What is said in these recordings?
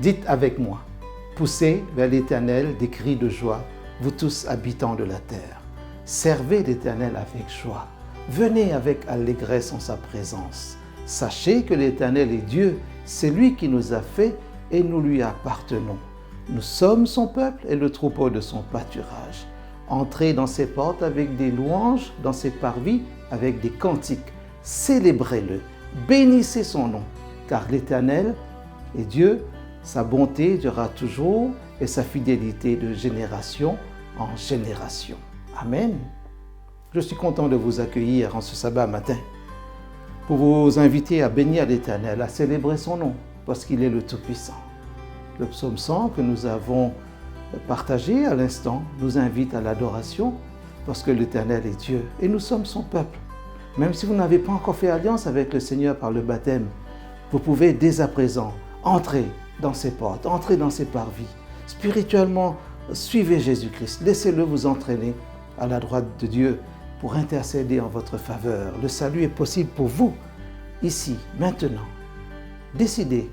Dites avec moi, poussez vers l'Éternel des cris de joie, vous tous habitants de la terre. Servez l'Éternel avec joie. Venez avec allégresse en sa présence. Sachez que l'Éternel est Dieu, c'est lui qui nous a fait et nous lui appartenons. Nous sommes son peuple et le troupeau de son pâturage. Entrez dans ses portes avec des louanges, dans ses parvis avec des cantiques. Célébrez-le, bénissez son nom, car l'Éternel est Dieu, sa bonté durera toujours et sa fidélité de génération en génération. Amen. Je suis content de vous accueillir en ce sabbat matin pour vous inviter à bénir l'Éternel, à célébrer son nom, parce qu'il est le Tout-Puissant. Le psaume 100 que nous avons partagé à l'instant nous invite à l'adoration, parce que l'Éternel est Dieu et nous sommes son peuple. Même si vous n'avez pas encore fait alliance avec le Seigneur par le baptême, vous pouvez dès à présent entrer dans ses portes, entrer dans ses parvis. Spirituellement, suivez Jésus-Christ, laissez-le vous entraîner à la droite de Dieu pour intercéder en votre faveur. Le salut est possible pour vous, ici, maintenant. Décidez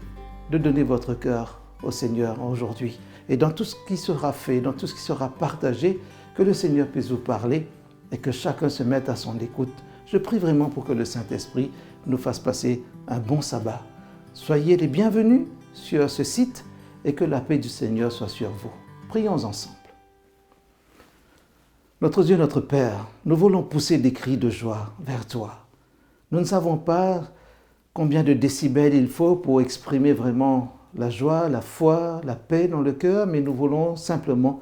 de donner votre cœur au Seigneur aujourd'hui. Et dans tout ce qui sera fait, dans tout ce qui sera partagé, que le Seigneur puisse vous parler et que chacun se mette à son écoute. Je prie vraiment pour que le Saint-Esprit nous fasse passer un bon sabbat. Soyez les bienvenus sur ce site et que la paix du Seigneur soit sur vous. Prions ensemble. Notre Dieu, notre Père, nous voulons pousser des cris de joie vers toi. Nous ne savons pas combien de décibels il faut pour exprimer vraiment la joie, la foi, la paix dans le cœur, mais nous voulons simplement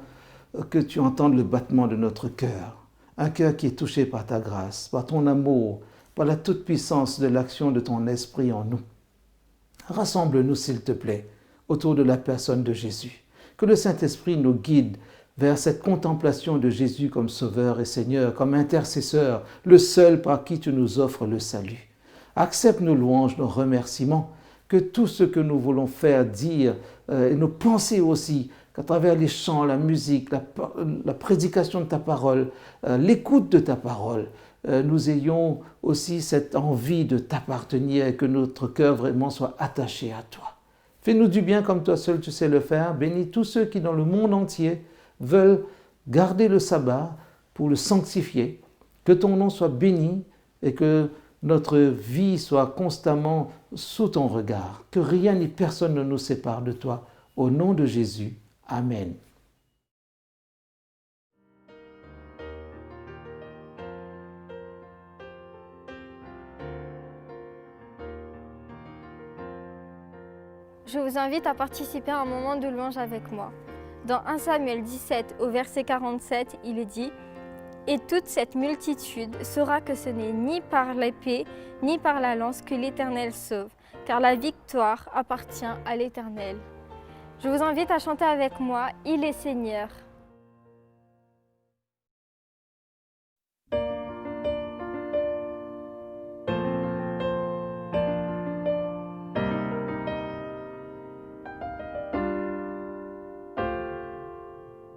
que tu entendes le battement de notre cœur. Un cœur qui est touché par ta grâce, par ton amour, par la toute-puissance de l'action de ton esprit en nous. Rassemble-nous, s'il te plaît, autour de la personne de Jésus. Que le Saint-Esprit nous guide vers cette contemplation de Jésus comme Sauveur et Seigneur, comme intercesseur, le seul par qui tu nous offres le salut. Accepte nos louanges, nos remerciements, que tout ce que nous voulons faire, dire, et nos pensées aussi, qu'à travers les chants, la musique, la prédication de ta parole, l'écoute de ta parole, nous ayons aussi cette envie de t'appartenir et que notre cœur vraiment soit attaché à toi. Fais-nous du bien comme toi seul tu sais le faire. Bénis tous ceux qui dans le monde entier veulent garder le sabbat pour le sanctifier. Que ton nom soit béni et que notre vie soit constamment sous ton regard. Que rien ni personne ne nous sépare de toi. Au nom de Jésus. Amen. Je vous invite à participer à un moment de louange avec moi. Dans 1 Samuel 17, au verset 47, il est dit « Et toute cette multitude saura que ce n'est ni par l'épée, ni par la lance que l'Éternel sauve, car la victoire appartient à l'Éternel. » Je vous invite à chanter avec moi « Il est Seigneur ».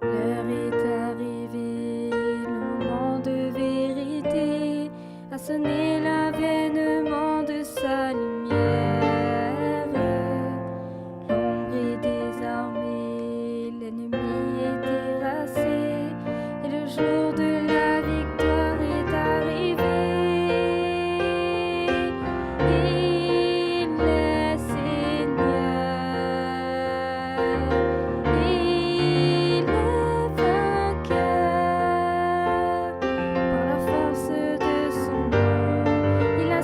L'heure est arrivée, le moment de vérité, a sonné l'avènement de sa lumière. L'ombre est désarmée, l'ennemi est terrassé, et le jour de la victoire est arrivé. Il est Seigneur. Il est vainqueur par la force de son nom. Il a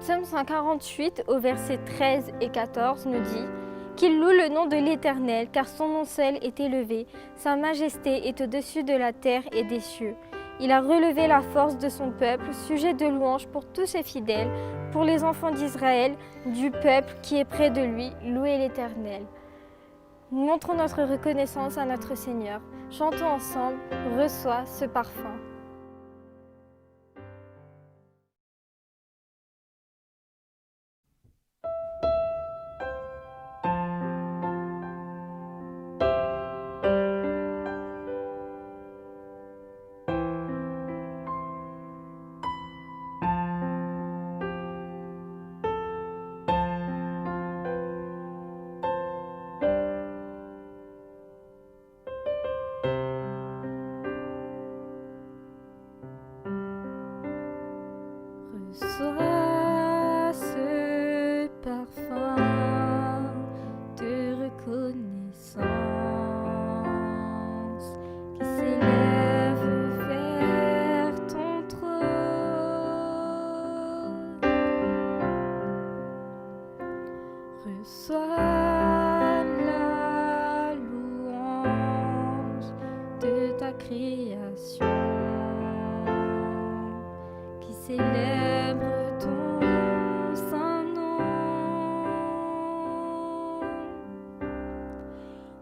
psaume 148 au verset 13 et 14 nous dit « Qu'il loue le nom de l'Éternel, car son nom seul est élevé, sa majesté est au-dessus de la terre et des cieux. Il a relevé la force de son peuple, sujet de louange pour tous ses fidèles, pour les enfants d'Israël, du peuple qui est près de lui, louez l'Éternel. » Nous montrons notre reconnaissance à notre Seigneur. Chantons ensemble « Reçois ce parfum ». Reçois ce parfum de reconnaissance qui s'élève vers ton trône. Reçois la louange de ta création qui célèbre ton saint nom.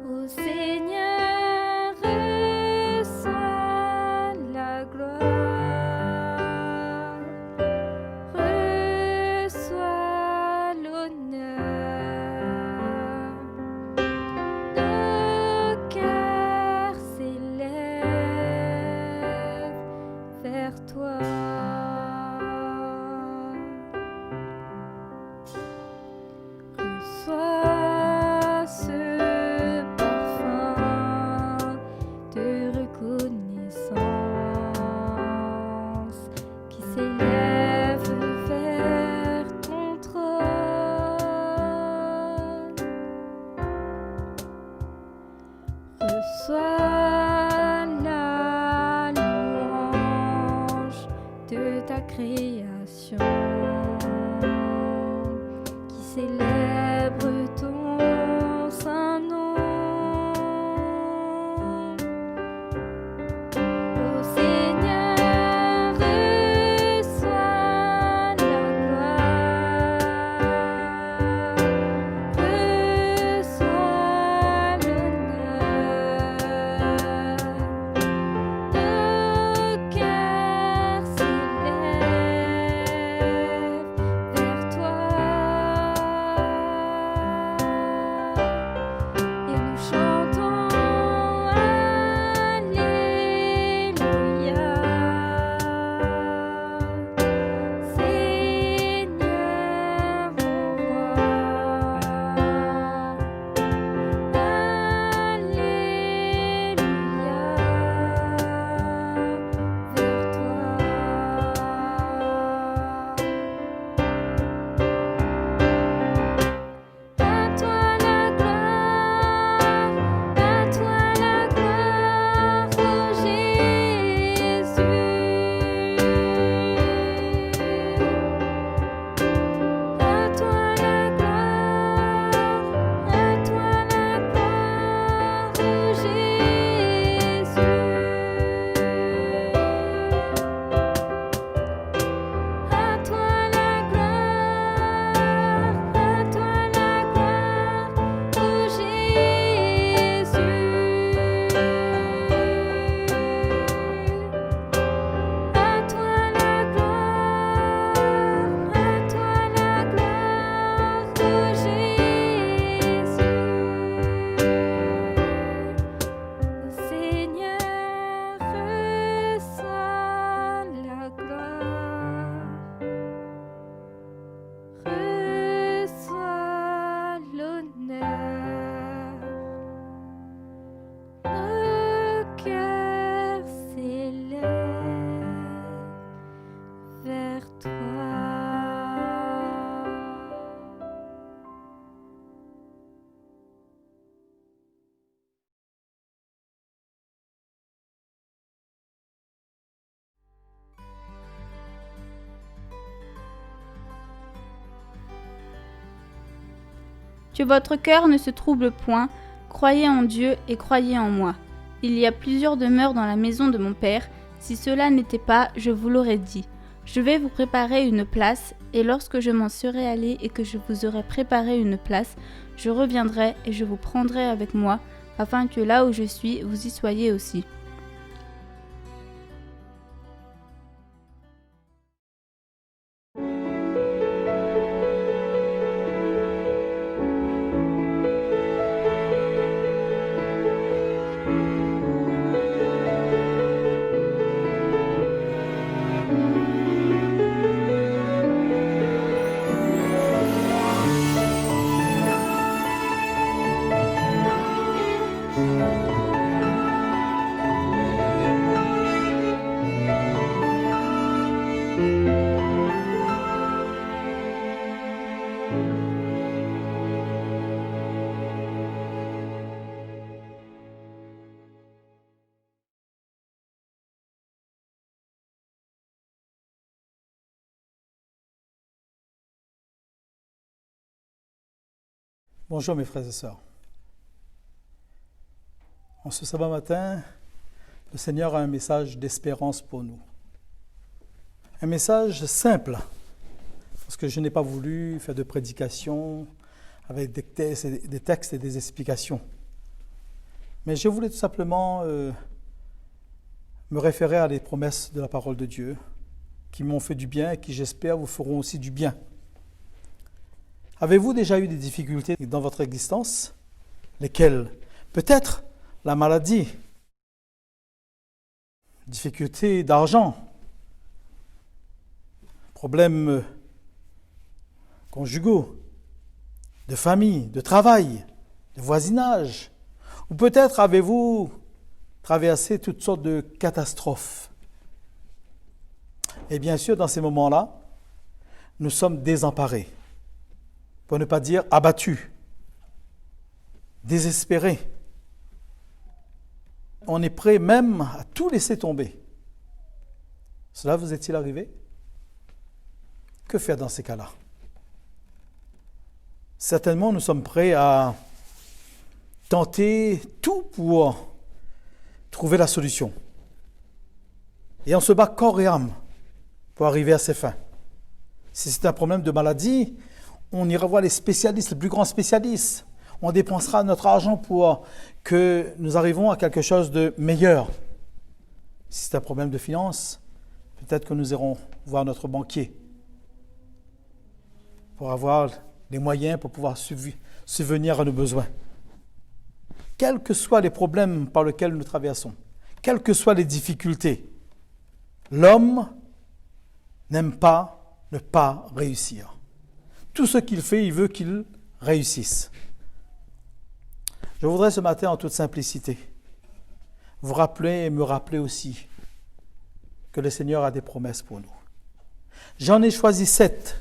Ô Seigneur, reçois la gloire, reçois l'honneur. Nos cœurs s'élèvent vers toi. Reçois ce parfum de reconnaissance qui s'élève vers ton trône. Reçois la louange de ta création qui célèbre ton saint nom. Ô Seigneur, reçois la gloire, reçois l'honneur. Nos cœurs s'élèvent Que votre cœur ne se trouble point, croyez en Dieu et croyez en moi. Il y a plusieurs demeures dans la maison de mon Père. Si cela n'était pas, je vous l'aurais dit. Je vais vous préparer une place, et lorsque je m'en serai allé et que je vous aurai préparé une place, je reviendrai et je vous prendrai avec moi, afin que là où je suis, vous y soyez aussi. Bonjour mes frères et sœurs. En ce sabbat matin, le Seigneur a un message d'espérance pour nous. Un message simple, parce que je n'ai pas voulu faire de prédication avec des textes et des explications. Mais je voulais tout simplement me référer à des promesses de la parole de Dieu qui m'ont fait du bien et qui, j'espère, vous feront aussi du bien. Avez-vous déjà eu des difficultés dans votre existence? Lesquelles? Peut-être la maladie, difficultés d'argent, problèmes conjugaux, de famille, de travail, de voisinage. Ou peut-être avez-vous traversé toutes sortes de catastrophes. Et bien sûr, dans ces moments-là, nous sommes désemparés. Pour ne pas dire abattu, désespéré. On est prêt même à tout laisser tomber. Cela vous est-il arrivé? Que faire dans ces cas-là? Certainement, nous sommes prêts à tenter tout pour trouver la solution. Et on se bat corps et âme pour arriver à ses fins. Si c'est un problème de maladie, on ira voir les spécialistes, les plus grands spécialistes. On dépensera notre argent pour que nous arrivions à quelque chose de meilleur. Si c'est un problème de finances, peut-être que nous irons voir notre banquier pour avoir les moyens pour pouvoir subvenir à nos besoins. Quels que soient les problèmes par lesquels nous traversons, quelles que soient les difficultés, l'homme n'aime pas ne pas réussir. Tout ce qu'il fait, il veut qu'il réussisse. Je voudrais ce matin, en toute simplicité, vous rappeler et me rappeler aussi que le Seigneur a des promesses pour nous. J'en ai choisi 7.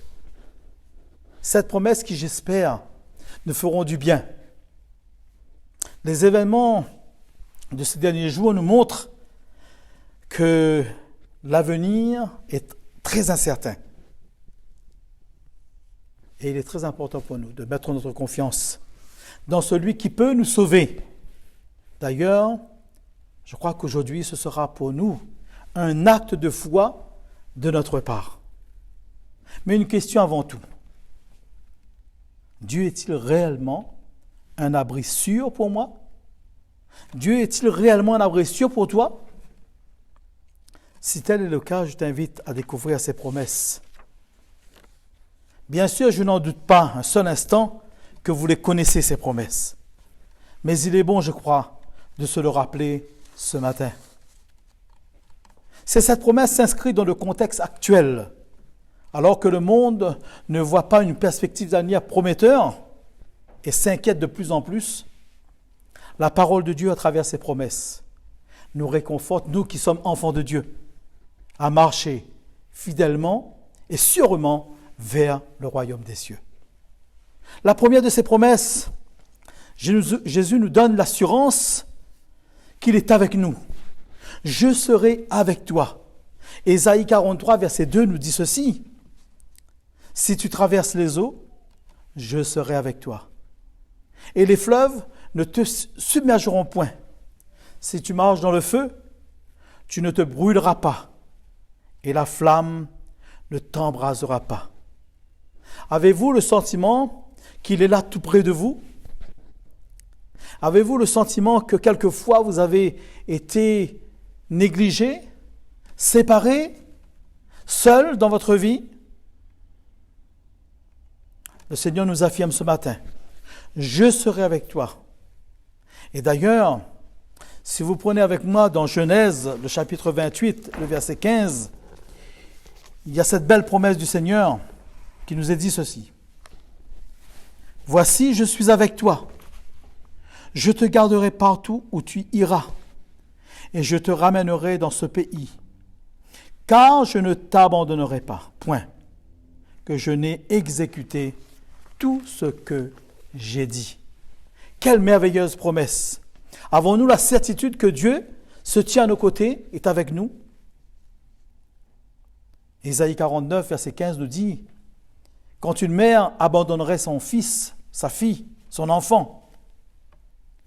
7 promesses qui, j'espère, nous feront du bien. Les événements de ces derniers jours nous montrent que l'avenir est très incertain. Et il est très important pour nous de mettre notre confiance dans celui qui peut nous sauver. D'ailleurs, je crois qu'aujourd'hui, ce sera pour nous un acte de foi de notre part. Mais une question avant tout. Dieu est-il réellement un abri sûr pour moi? Dieu est-il réellement un abri sûr pour toi? Si tel est le cas, je t'invite à découvrir ses promesses. Bien sûr, je n'en doute pas un seul instant que vous les connaissez, ces promesses. Mais il est bon, je crois, de se le rappeler ce matin. Cette promesse s'inscrit dans le contexte actuel. Alors que le monde ne voit pas une perspective d'avenir prometteur et s'inquiète de plus en plus, la parole de Dieu à travers ses promesses nous réconforte, nous qui sommes enfants de Dieu, à marcher fidèlement et sûrement vers le royaume des cieux. La première de ces promesses, Jésus nous donne l'assurance qu'il est avec nous. « Je serai avec toi ». Ésaïe 43, verset 2 nous dit ceci. « Si tu traverses les eaux, je serai avec toi. et les fleuves ne te submergeront point. Si tu marches dans le feu, tu ne te brûleras pas, et la flamme ne t'embrasera pas. Avez-vous le sentiment qu'il est là tout près de vous? Avez-vous le sentiment que quelquefois vous avez été négligé, séparé, seul dans votre vie? Le Seigneur nous affirme ce matin, « Je serai avec toi. » Et d'ailleurs, si vous prenez avec moi dans Genèse, le chapitre 28, le verset 15, il y a cette belle promesse du Seigneur qui nous est dit ceci. « Voici, je suis avec toi. Je te garderai partout où tu iras, et je te ramènerai dans ce pays, car je ne t'abandonnerai pas, point, que je n'ai exécuté tout ce que j'ai dit. » Quelle merveilleuse promesse! Avons-nous la certitude que Dieu se tient à nos côtés, est avec nous? Ésaïe 49, verset 15 nous dit, « Quand une mère abandonnerait son fils, sa fille, son enfant,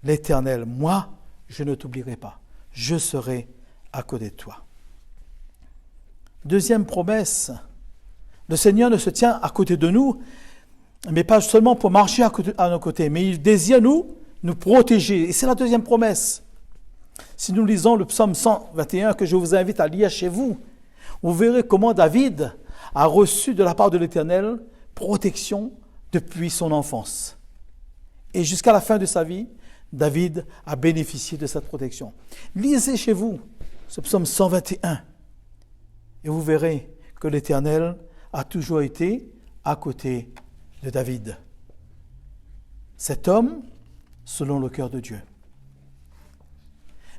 l'Éternel, moi, je ne t'oublierai pas. Je serai à côté de toi. » Deuxième promesse, le Seigneur ne se tient à côté de nous, mais pas seulement pour marcher à nos côtés, mais il désire nous protéger. Et c'est la deuxième promesse. Si nous lisons le psaume 121 que je vous invite à lire chez vous, vous verrez comment David a reçu de la part de l'Éternel protection depuis son enfance. Et jusqu'à la fin de sa vie, David a bénéficié de cette protection. Lisez chez vous ce psaume 121 et vous verrez que l'Éternel a toujours été à côté de David. Cet homme, selon le cœur de Dieu.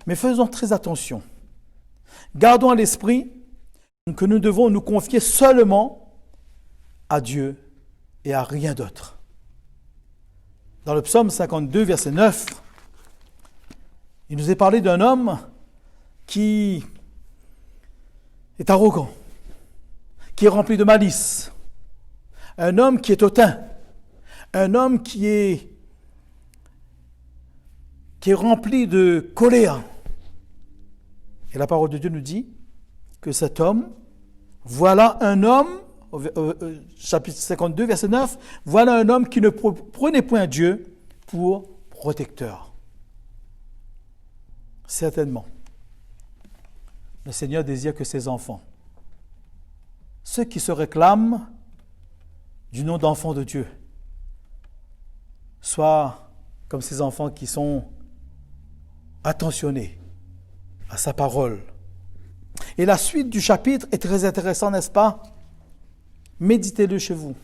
Mais faisons très attention. Gardons à l'esprit que nous devons nous confier seulement à Dieu et à rien d'autre. Dans le psaume 52, verset 9, il nous est parlé d'un homme qui est arrogant, qui est rempli de malice, un homme qui est hautain, un homme qui est rempli de colère. Et la parole de Dieu nous dit que cet homme, voilà un homme, chapitre 52, verset 9, voilà un homme qui ne prenait point Dieu pour protecteur. Certainement, le Seigneur désire que ses enfants, ceux qui se réclament du nom d'enfants de Dieu, soient comme ces enfants qui sont attentionnés à sa parole. Et la suite du chapitre est très intéressante, n'est-ce pas? Méditez-le chez vous.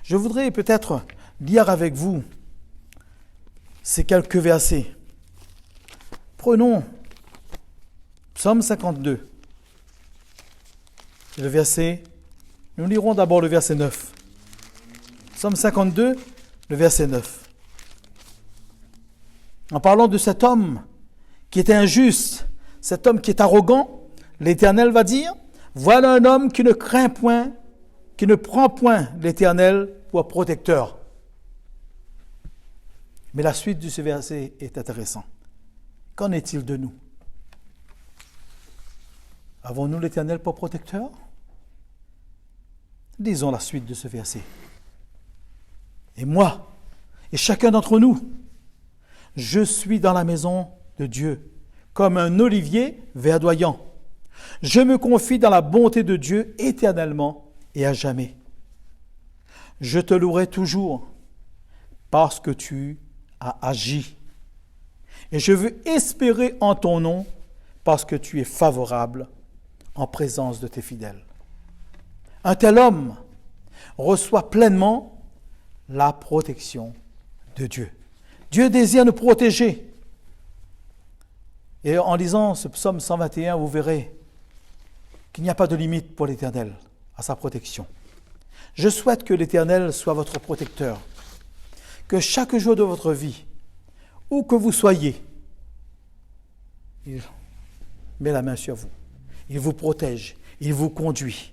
Je voudrais peut-être lire avec vous ces quelques versets. Prenons Psaume 52. Nous lirons d'abord le verset 9. Psaume 52, le verset 9. En parlant de cet homme qui est injuste, cet homme qui est arrogant, l'Éternel va dire, voilà un homme qui ne craint point, qui ne prend point l'Éternel pour protecteur. Mais la suite de ce verset est intéressante. Qu'en est-il de nous? Avons-nous l'Éternel pour protecteur? Lisons la suite de ce verset. Et moi, et chacun d'entre nous, je suis dans la maison de Dieu, comme un olivier verdoyant. Je me confie dans la bonté de Dieu éternellement et à jamais. Je te louerai toujours parce que tu as agi. Et je veux espérer en ton nom parce que tu es favorable en présence de tes fidèles. Un tel homme reçoit pleinement la protection de Dieu. Dieu désire nous protéger. Et en lisant ce psaume 121, vous verrez qu'il n'y a pas de limite pour l'Éternel à sa protection. Je souhaite que l'Éternel soit votre protecteur, que chaque jour de votre vie, où que vous soyez, il met la main sur vous, il vous protège, il vous conduit.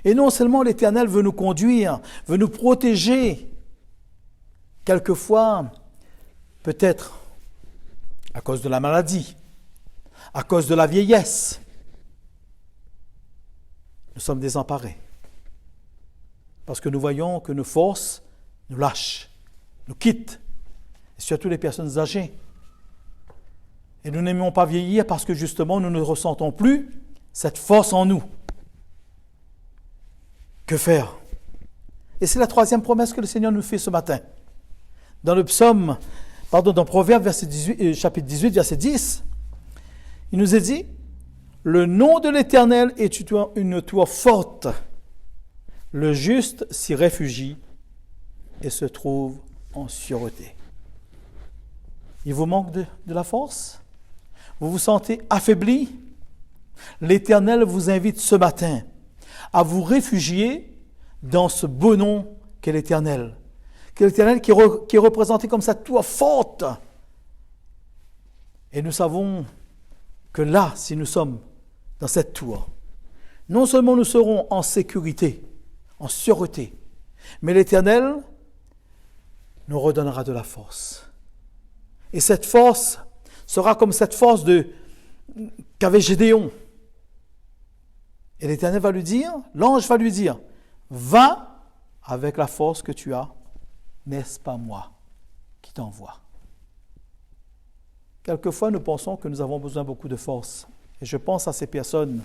Et non seulement l'Éternel veut nous conduire, veut nous protéger, Quelquefois, peut-être à cause de la maladie, à cause de la vieillesse, nous sommes désemparés. Parce que nous voyons que nos forces nous lâchent, nous quittent, et surtout les personnes âgées. Et nous n'aimons pas vieillir parce que justement nous ne ressentons plus cette force en nous. Que faire? Et c'est la troisième promesse que le Seigneur nous fait ce matin. Dans Proverbe chapitre 18, verset 10, il nous est dit, « Le nom de l'Éternel est une tour forte. Le juste s'y réfugie et se trouve en sûreté. » Il vous manque de la force? Vous vous sentez affaibli? L'Éternel vous invite ce matin à vous réfugier dans ce beau nom qu'est l'Éternel. Qu'est l'Éternel qui est représenté comme cette tour forte. Et nous savons que là, si nous sommes dans cette tour, non seulement nous serons en sécurité, en sûreté, mais l'Éternel nous redonnera de la force. Et cette force sera comme cette force qu'avait Gédéon. Et l'Éternel va lui dire, l'ange va lui dire, va avec la force que tu as, n'est-ce pas moi qui t'envoie? Quelquefois, nous pensons que nous avons besoin beaucoup de force. Et je pense à ces personnes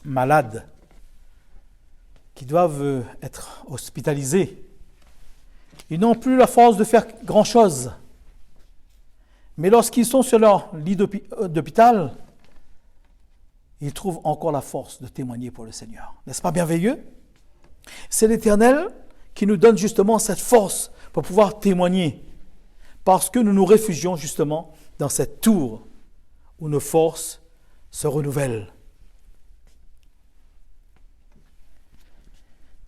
malades qui doivent être hospitalisées. Ils n'ont plus la force de faire grand-chose. Mais lorsqu'ils sont sur leur lit d'hôpital, ils trouvent encore la force de témoigner pour le Seigneur. N'est-ce pas merveilleux? C'est l'Éternel qui nous donne justement cette force pour pouvoir témoigner, parce que nous nous réfugions justement dans cette tour où nos forces se renouvellent.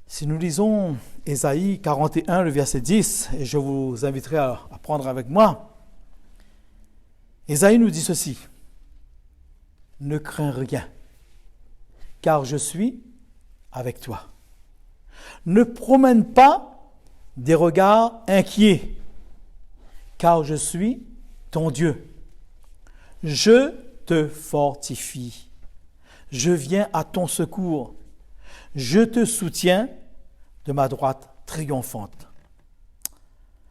Si nous lisons Ésaïe 41, le verset 10, et je vous inviterai à prendre avec moi, Ésaïe nous dit ceci, « Ne crains rien, car je suis avec toi. Ne promène pas des regards inquiets, car je suis ton Dieu. Je te fortifie. Je viens à ton secours. Je te soutiens de ma droite triomphante. »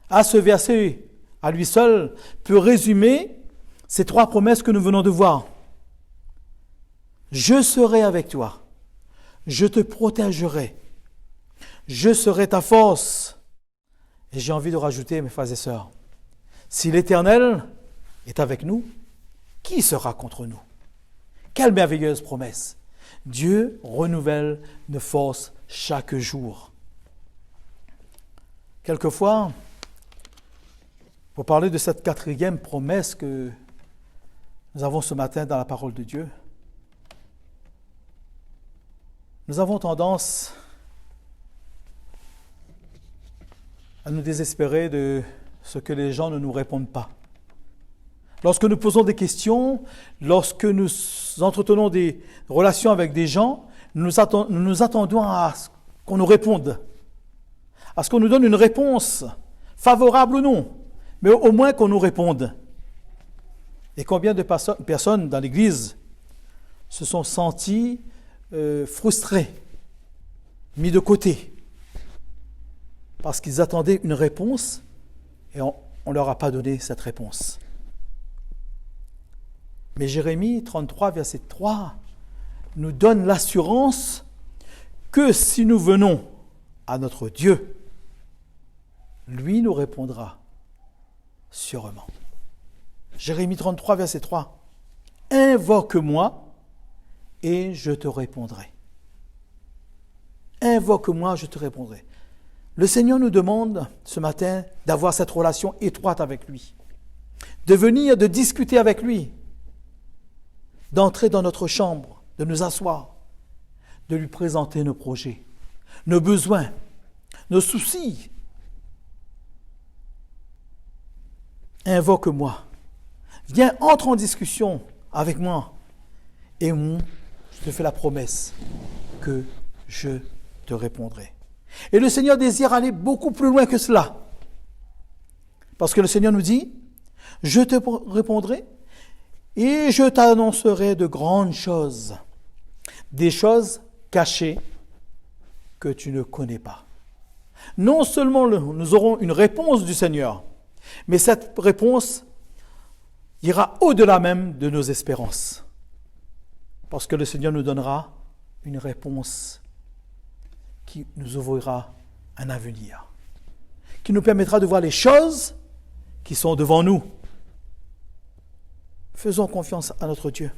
À ce verset, à lui seul, peut résumer ces trois promesses que nous venons de voir. Je serai avec toi. Je te protégerai. Je serai ta force. Et j'ai envie de rajouter, mes frères et sœurs, si l'Éternel est avec nous, qui sera contre nous? Quelle merveilleuse promesse! Dieu renouvelle nos forces chaque jour. Quelquefois, pour parler de cette quatrième promesse que nous avons ce matin dans la parole de Dieu, nous avons tendance à nous désespérer de ce que les gens ne nous répondent pas. Lorsque nous posons des questions, lorsque nous entretenons des relations avec des gens, nous nous attendons à ce qu'on nous réponde, à ce qu'on nous donne une réponse, favorable ou non, mais au moins qu'on nous réponde. Et combien de personnes dans l'Église se sont senties frustrés, mis de côté, parce qu'ils attendaient une réponse et on ne leur a pas donné cette réponse. Mais Jérémie 33, verset 3, nous donne l'assurance que si nous venons à notre Dieu, lui nous répondra sûrement. Jérémie 33, verset 3, « Invoque-moi et je te répondrai. » Invoque-moi, je te répondrai. Le Seigneur nous demande ce matin d'avoir cette relation étroite avec lui, de venir, de discuter avec lui, d'entrer dans notre chambre, de nous asseoir, de lui présenter nos projets, nos besoins, nos soucis. Invoque-moi. Viens, entre en discussion avec moi. Et moi, je te fais la promesse que je te répondrai. Et le Seigneur désire aller beaucoup plus loin que cela. Parce que le Seigneur nous dit, je te répondrai et je t'annoncerai de grandes choses, des choses cachées que tu ne connais pas. Non seulement nous aurons une réponse du Seigneur, mais cette réponse ira au-delà même de nos espérances. Parce que le Seigneur nous donnera une réponse qui nous ouvrira un avenir, qui nous permettra de voir les choses qui sont devant nous. Faisons confiance à notre Dieu.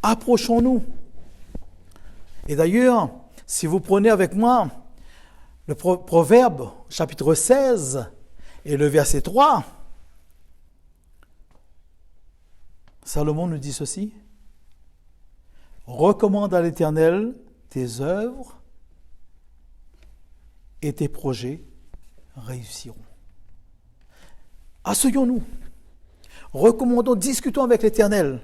Approchons-nous. Et d'ailleurs, si vous prenez avec moi le Proverbe, chapitre 16, et le verset 3, Salomon nous dit ceci. Recommande à l'Éternel tes œuvres et tes projets réussiront. Asseyons-nous. Recommandons, discutons avec l'Éternel.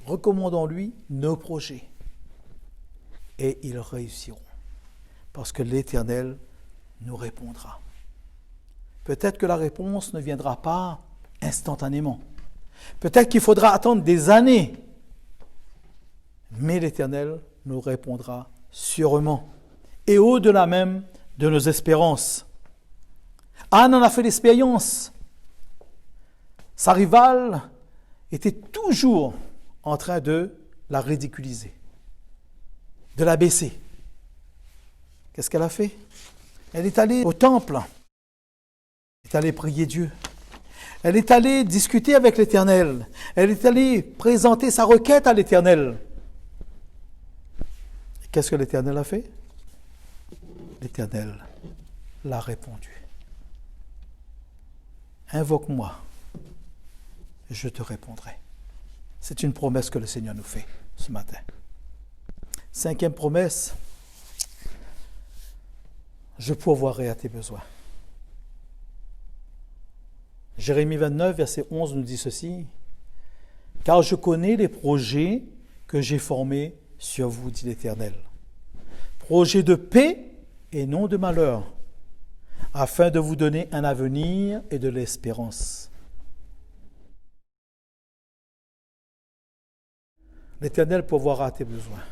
Recommandons-lui nos projets. Et ils réussiront. Parce que l'Éternel nous répondra. Peut-être que la réponse ne viendra pas instantanément. Peut-être qu'il faudra attendre des années. Mais l'Éternel nous répondra sûrement. Et au-delà même de nos espérances. Anne en a fait l'expérience. Sa rivale était toujours en train de la ridiculiser, de la baisser. Qu'est-ce qu'elle a fait? Elle est allée au temple. Elle est allée prier Dieu. Elle est allée discuter avec l'Éternel. Elle est allée présenter sa requête à l'Éternel. Et qu'est-ce que l'Éternel a fait? L'Éternel l'a répondu. Invoque-moi, et je te répondrai. C'est une promesse que le Seigneur nous fait ce matin. 5e promesse, je pourvoirai à tes besoins. Jérémie 29, verset 11 nous dit ceci. « Car je connais les projets que j'ai formés sur vous, dit l'Éternel. Projets de paix et non de malheur, afin de vous donner un avenir et de l'espérance. » L'Éternel pourvoira à tes besoins.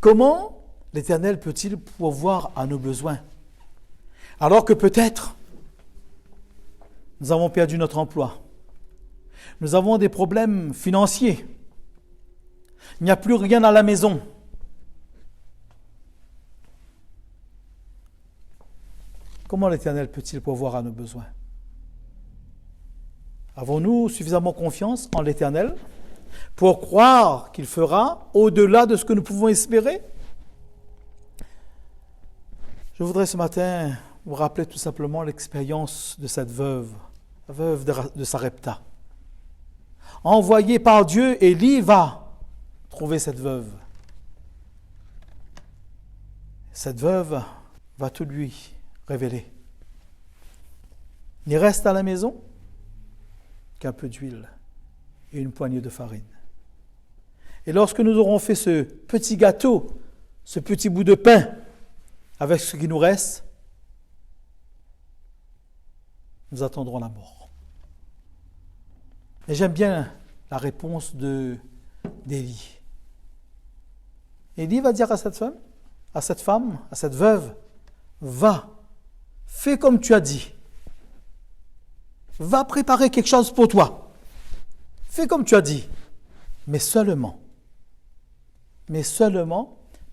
Comment l'Éternel peut-il pourvoir à nos besoins? Alors que peut-être nous avons perdu notre emploi. Nous avons des problèmes financiers. Il n'y a plus rien à la maison. Comment l'Éternel peut-il pourvoir à nos besoins? Avons-nous suffisamment confiance en l'Éternel pour croire qu'il fera au-delà de ce que nous pouvons espérer? Je voudrais ce matin vous rappeler tout simplement l'expérience de cette veuve de Sarepta. Envoyé par Dieu, Élie va trouver cette veuve. Cette veuve va tout lui révéler. Il reste à la maison qu'un peu d'huile et une poignée de farine. Et lorsque nous aurons fait ce petit gâteau, ce petit bout de pain, avec ce qui nous reste, nous attendrons la mort. Et j'aime bien la réponse d'Élie. Élie va dire à cette femme, à cette veuve, va, fais comme tu as dit. Va préparer quelque chose pour toi. Fais comme tu as dit. Mais seulement,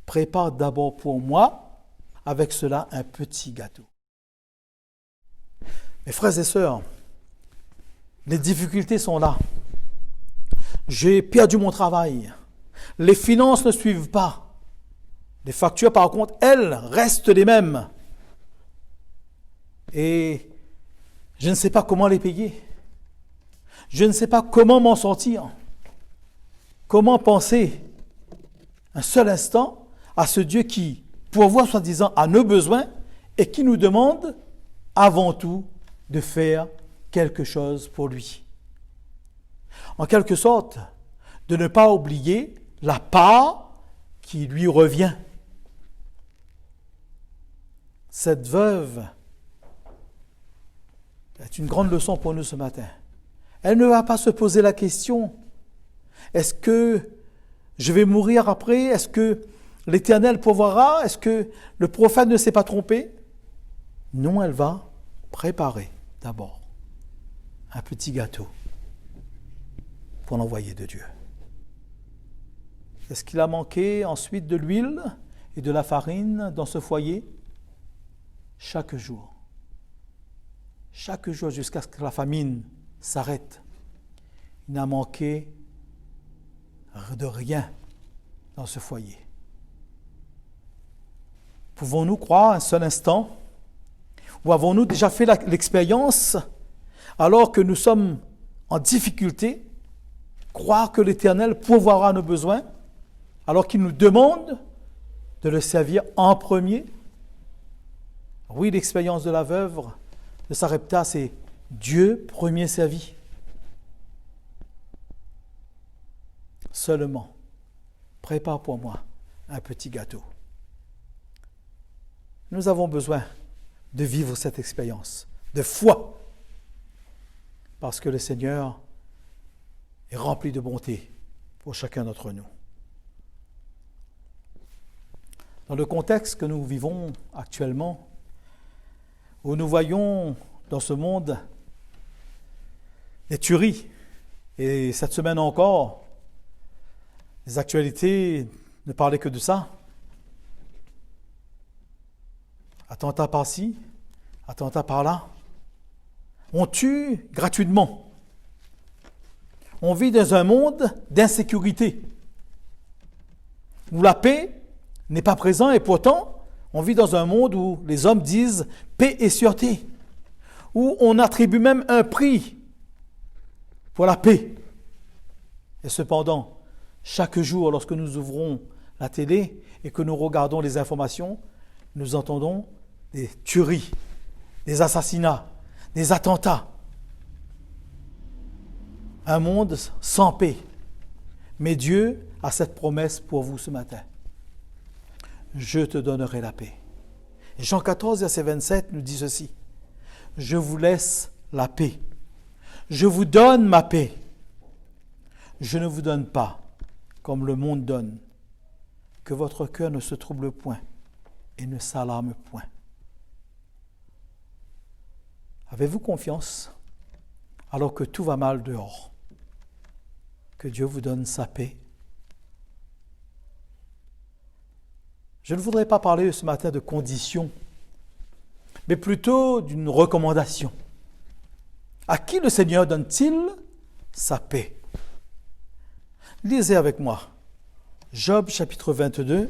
prépare d'abord pour moi, avec cela, un petit gâteau. Mes frères et sœurs, les difficultés sont là. J'ai perdu mon travail. Les finances ne suivent pas. Les factures, par contre, elles, restent les mêmes. Et je ne sais pas comment les payer. Je ne sais pas comment m'en sortir. Comment penser un seul instant à ce Dieu qui pourvoit soi-disant à nos besoins et qui nous demande avant tout de faire quelque chose pour lui. En quelque sorte, de ne pas oublier la part qui lui revient. Cette veuve C'est une grande leçon pour nous ce matin. Elle ne va pas se poser la question, est-ce que je vais mourir après? Est-ce que l'Éternel pourvoira? Est-ce que le prophète ne s'est pas trompé? Non, elle va préparer d'abord un petit gâteau pour l'envoyer de Dieu. Est-ce qu'il a manqué ensuite de l'huile et de la farine dans ce foyer? Chaque jour jusqu'à ce que la famine s'arrête. Il n'a manqué de rien dans ce foyer. Pouvons-nous croire un seul instant? Ou avons-nous déjà fait l'expérience, alors que nous sommes en difficulté, croire que l'Éternel pourvoira nos besoins, alors qu'il nous demande de le servir en premier? Oui, l'expérience de la veuve de Sarepta, c'est Dieu premier servi. Seulement, prépare pour moi un petit gâteau. Nous avons besoin de vivre cette expérience de foi, parce que le Seigneur est rempli de bonté pour chacun d'entre nous. Dans le contexte que nous vivons actuellement, où nous voyons dans ce monde des tueries, et cette semaine encore, les actualités ne parlaient que de ça. Attentat par-ci, attentat par-là. On tue gratuitement. On vit dans un monde d'insécurité, où la paix n'est pas présente, et pourtant, on vit dans un monde où les hommes disent paix et sûreté, où on attribue même un prix pour la paix. Et cependant, chaque jour, lorsque nous ouvrons la télé et que nous regardons les informations, nous entendons des tueries, des assassinats, des attentats. Un monde sans paix. Mais Dieu a cette promesse pour vous ce matin. Je te donnerai la paix. Et Jean 14, verset 27 nous dit ceci. Je vous laisse la paix. Je vous donne ma paix. Je ne vous donne pas comme le monde donne. Que votre cœur ne se trouble point et ne s'alarme point. Avez-vous confiance alors que tout va mal dehors? Que Dieu vous donne sa paix. Je ne voudrais pas parler ce matin de conditions, mais plutôt d'une recommandation. À qui le Seigneur donne-t-il sa paix? Lisez avec moi Job chapitre 22,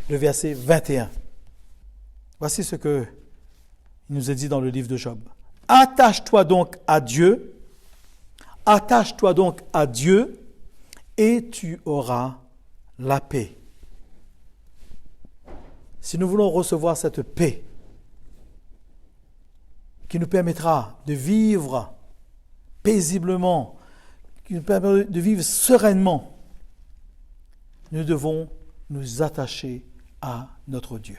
le verset 21. Voici ce que il nous est dit dans le livre de Job. Attache-toi donc à Dieu, et tu auras la paix. Si nous voulons recevoir cette paix qui nous permettra de vivre paisiblement, qui nous permettra de vivre sereinement, nous devons nous attacher à notre Dieu.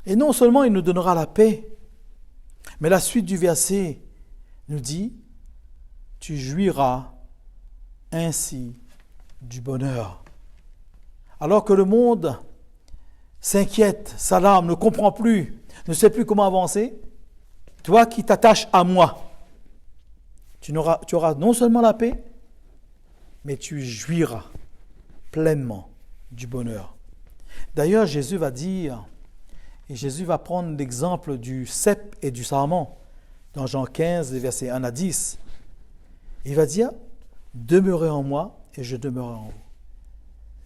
Et non seulement il nous donnera la paix, mais la suite du verset nous dit « Tu jouiras ainsi du bonheur ». Alors que le monde s'inquiète, s'alarme, ne comprend plus, ne sait plus comment avancer, toi qui t'attaches à moi, tu auras non seulement la paix, mais tu jouiras pleinement du bonheur. D'ailleurs, Jésus va dire, et Jésus va prendre l'exemple du cep et du sarment, dans Jean 15, versets 1 à 10. Il va dire, « Demeurez en moi et je demeurerai en vous. »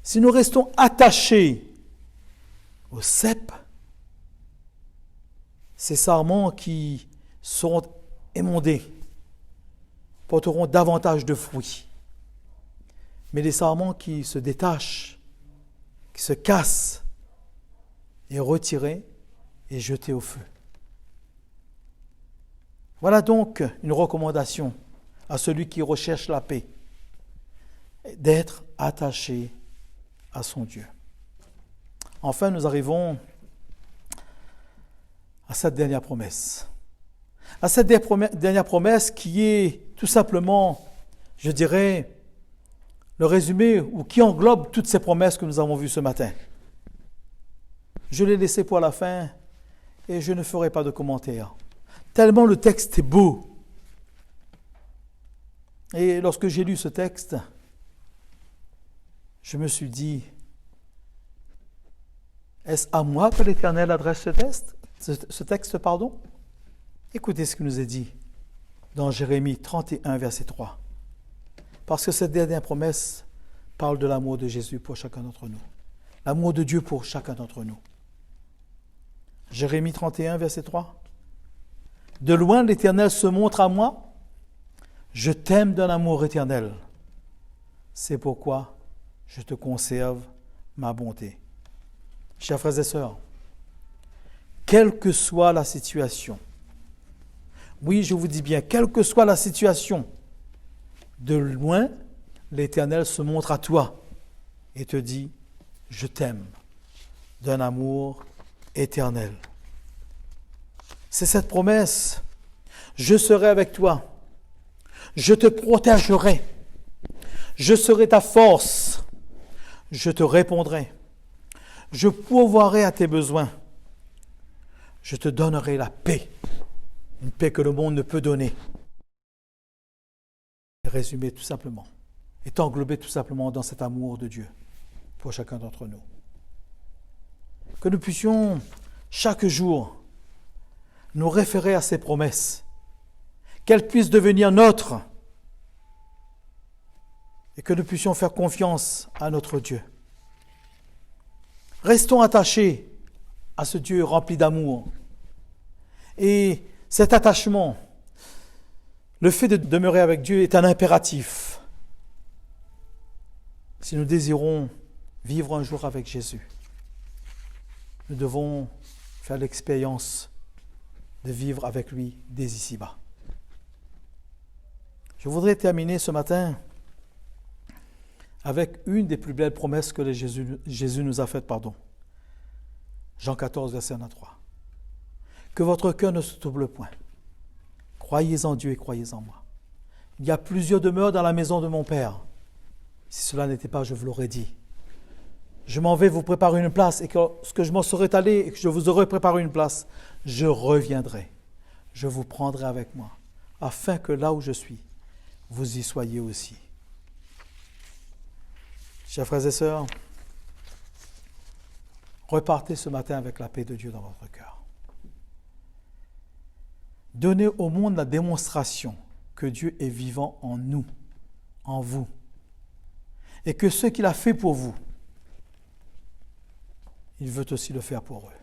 Si nous restons attachés au cep, ces sarments qui seront émondés porteront davantage de fruits. Mais les sarments qui se détachent, qui se cassent, est retiré et jeté au feu. Voilà donc une recommandation à celui qui recherche la paix, d'être attaché à son Dieu. Enfin, nous arrivons à cette dernière promesse. À cette dernière promesse qui est tout simplement, je dirais, le résumé ou qui englobe toutes ces promesses que nous avons vues ce matin. Je l'ai laissé pour la fin et je ne ferai pas de commentaires. Tellement le texte est beau. Et lorsque j'ai lu ce texte, je me suis dit, est-ce à moi que l'Éternel adresse ce texte, pardon? Écoutez ce qui nous est dit dans Jérémie 31, verset 3. Parce que cette dernière promesse parle de l'amour de Jésus pour chacun d'entre nous. L'amour de Dieu pour chacun d'entre nous. Jérémie 31, verset 3. De loin, l'Éternel se montre à moi. Je t'aime d'un amour éternel. C'est pourquoi je te conserve ma bonté. Chers frères et sœurs, quelle que soit la situation, oui, je vous dis bien, quelle que soit la situation, de loin, l'Éternel se montre à toi et te dit, je t'aime d'un amour éternel. C'est cette promesse. Je serai avec toi. Je te protégerai. Je serai ta force. Je te répondrai. Je pourvoirai à tes besoins. Je te donnerai la paix. Une paix que le monde ne peut donner. Résumé tout simplement. Est englobé tout simplement dans cet amour de Dieu pour chacun d'entre nous. Que nous puissions chaque jour nous référer à ces promesses, qu'elles puissent devenir nôtres et que nous puissions faire confiance à notre Dieu. Restons attachés à ce Dieu rempli d'amour. Et cet attachement, le fait de demeurer avec Dieu est un impératif. Si nous désirons vivre un jour avec Jésus, nous devons faire l'expérience de vivre avec lui dès ici-bas. Je voudrais terminer ce matin avec une des plus belles promesses que Jésus nous a faites. Jean 14, verset 1 à 3. Que votre cœur ne se trouble point. Croyez en Dieu et croyez en moi. Il y a plusieurs demeures dans la maison de mon Père. Si cela n'était pas, je vous l'aurais dit. Je m'en vais vous préparer une place, et que lorsque je m'en serai allé et que je vous aurai préparé une place, je reviendrai. Je vous prendrai avec moi, afin que là où je suis, vous y soyez aussi. Chers frères et sœurs, repartez ce matin avec la paix de Dieu dans votre cœur. Donnez au monde la démonstration que Dieu est vivant en nous, en vous, et que ce qu'il a fait pour vous, il veut aussi le faire pour eux.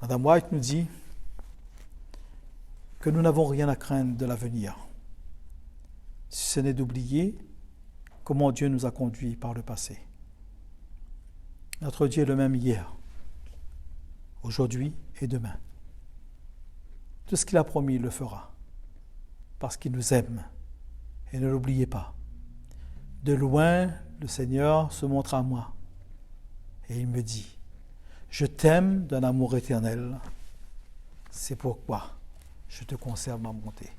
Madame White nous dit que nous n'avons rien à craindre de l'avenir, si ce n'est d'oublier comment Dieu nous a conduits par le passé. Notre Dieu est le même hier, aujourd'hui et demain. Tout ce qu'il a promis, il le fera, parce qu'il nous aime. Et ne l'oubliez pas. De loin, le Seigneur se montre à moi et il me dit, je t'aime d'un amour éternel, c'est pourquoi je te conserve ma bonté.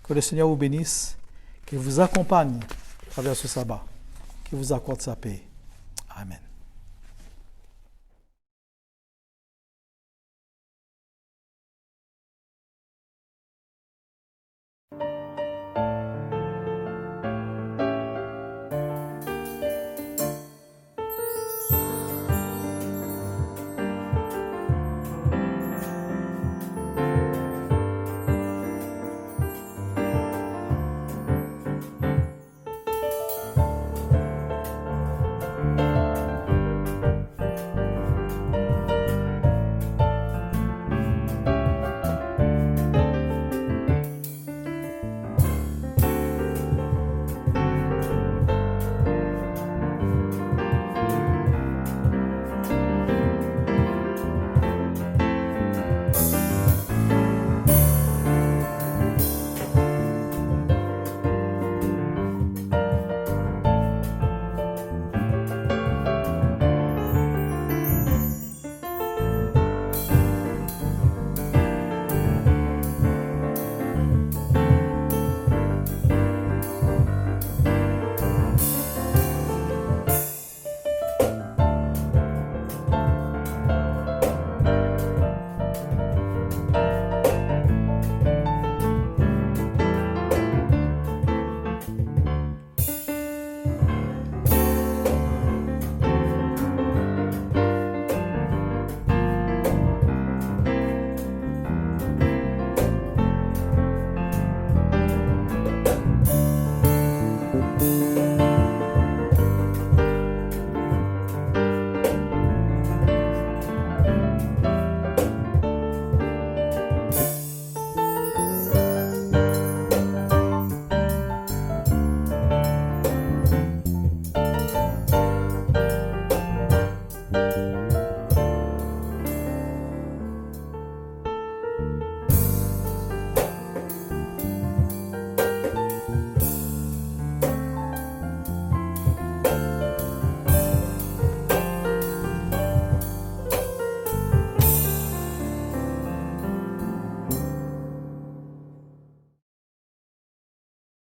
Que le Seigneur vous bénisse, qu'il vous accompagne à travers ce sabbat, qu'il vous accorde sa paix. Amen.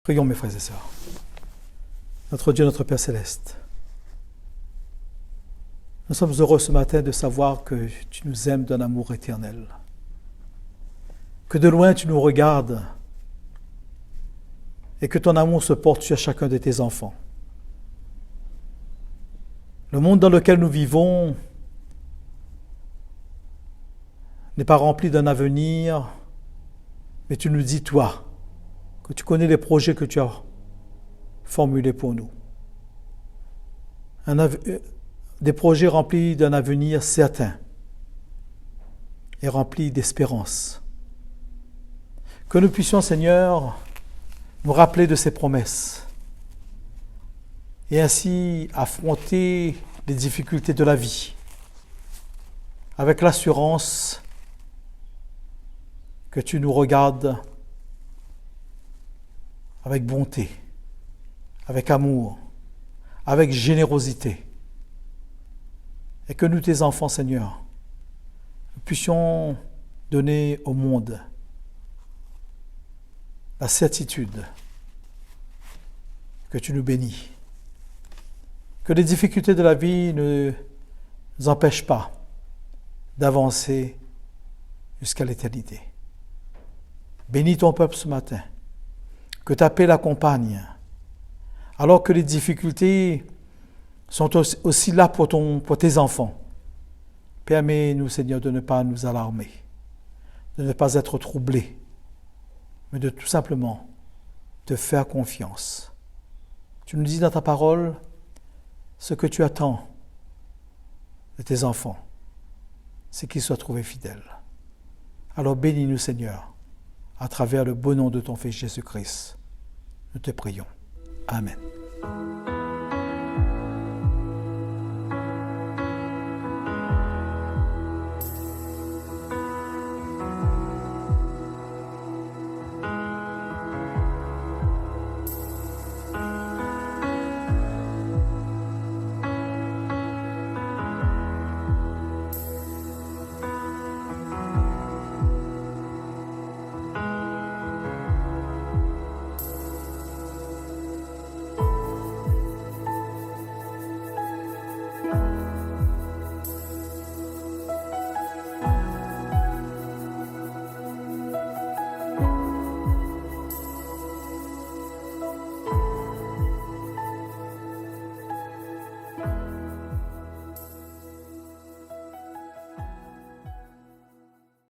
Prions mes frères et sœurs. Notre Dieu, notre Père Céleste, nous sommes heureux ce matin de savoir que tu nous aimes d'un amour éternel, que de loin tu nous regardes et que ton amour se porte sur chacun de tes enfants. Le monde dans lequel nous vivons n'est pas rempli d'un avenir, mais tu nous dis, toi, que tu connais les projets que tu as formulés pour nous. Des projets remplis d'un avenir certain et remplis d'espérance. Que nous puissions, Seigneur, nous rappeler de ces promesses et ainsi affronter les difficultés de la vie avec l'assurance que tu nous regardes avec bonté, avec amour, avec générosité, et que nous, tes enfants, Seigneur, puissions donner au monde la certitude que tu nous bénis, que les difficultés de la vie ne nous empêchent pas d'avancer jusqu'à l'éternité. Bénis ton peuple ce matin, que ta paix l'accompagne, alors que les difficultés sont aussi là pour tes enfants. Permets-nous, Seigneur, de ne pas nous alarmer, de ne pas être troublés, mais de tout simplement te faire confiance. Tu nous dis dans ta parole ce que tu attends de tes enfants, c'est qu'ils soient trouvés fidèles. Alors bénis-nous, Seigneur, à travers le beau nom de ton Fils Jésus-Christ. Nous te prions. Amen.